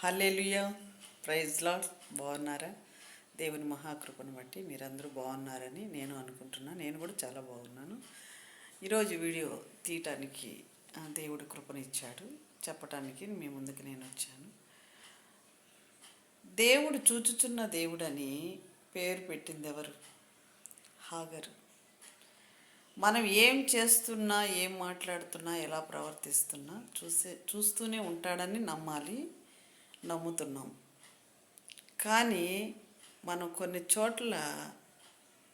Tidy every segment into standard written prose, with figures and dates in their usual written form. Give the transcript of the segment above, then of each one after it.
హల్లెలూయా. Praise lord. బాగున్నారా? దేవుని మహాకృపను బట్టి మీరందరూ బాగున్నారని నేను అనుకుంటున్నాను. నేను కూడా చాలా బాగున్నాను. ఈరోజు వీడియో తీయటానికి దేవుడు కృపనిచ్చాడు, చెప్పటానికి మీ ముందుకు నేను వచ్చాను. దేవుడు చూచుచున్న దేవుడని పేరు పెట్టింది ఎవరు? హాగరు. మనం ఏం చేస్తున్నా, ఏం మాట్లాడుతున్నా, ఎలా ప్రవర్తిస్తున్నా చూస్తూనే ఉంటాడని నమ్మాలి, నమ్ముతున్నాం. కానీ మనం కొన్ని చోట్ల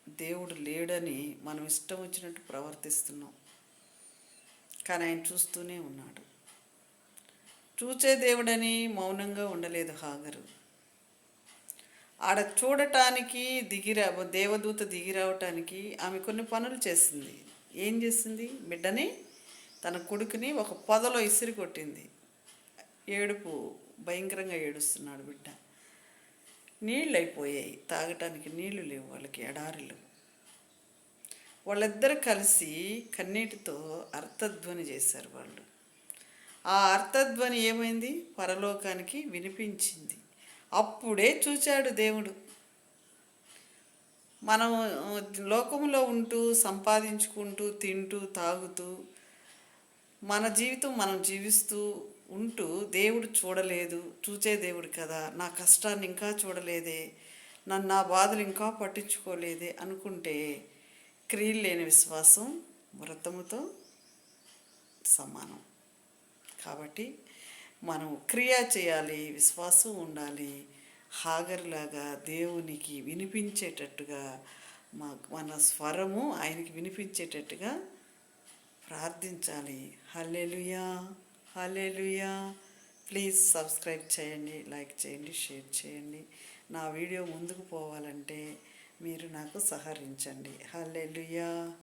దేవుడు లేడని మనం ఇష్టం వచ్చినట్టు ప్రవర్తిస్తున్నాం. కానీ ఆయన చూస్తూనే ఉన్నాడు. చూచే దేవుడని మౌనంగా ఉండలేదు హాగరు. ఆడ చూడటానికి దేవదూత దిగిరావటానికి ఆమె కొన్ని పనులు చేసింది. ఏం చేసింది? బిడ్డని, తన కొడుకుని ఒక పొదలో ఇసిరి కొట్టింది. ఏడుపు, భయంకరంగా ఏడుస్తున్నాడు బిడ్డ. నీళ్ళు అయిపోయాయి, తాగటానికి నీళ్లు లేవు వాళ్ళకి, ఎడారిలో. వాళ్ళిద్దరు కలిసి కన్నీటితో అర్థధ్వని చేశారు వాళ్ళు. ఆ అర్థధ్వని ఏమైంది? పరలోకానికి వినిపించింది. అప్పుడే చూచాడు దేవుడు. మనం లోకంలో ఉంటూ, సంపాదించుకుంటూ, తింటూ, తాగుతూ, మన జీవితం మనం జీవిస్తూ ఉంటూ దేవుడు చూడలేదు, చూచే దేవుడు కదా, నా కష్టాన్ని ఇంకా చూడలేదే, నా బాధలు ఇంకా పట్టించుకోలేదే అనుకుంటే క్రియలు లేని విశ్వాసం వ్రతముతో సమానం. కాబట్టి మనం క్రియ చేయాలి, విశ్వాసం ఉండాలి. హాగర్లాగా దేవునికి వినిపించేటట్టుగా మన స్వరము ఆయనకి వినిపించేటట్టుగా ప్రార్థించాలి. హల్లెలూయా, హల్లెలూయా. ప్లీజ్ సబ్స్క్రైబ్ చేయండి, లైక్ చేయండి, షేర్ చేయండి. నా వీడియో ముందుకు పోవాలంటే మీరు నాకు సహకరించండి. హల్లెలూయా.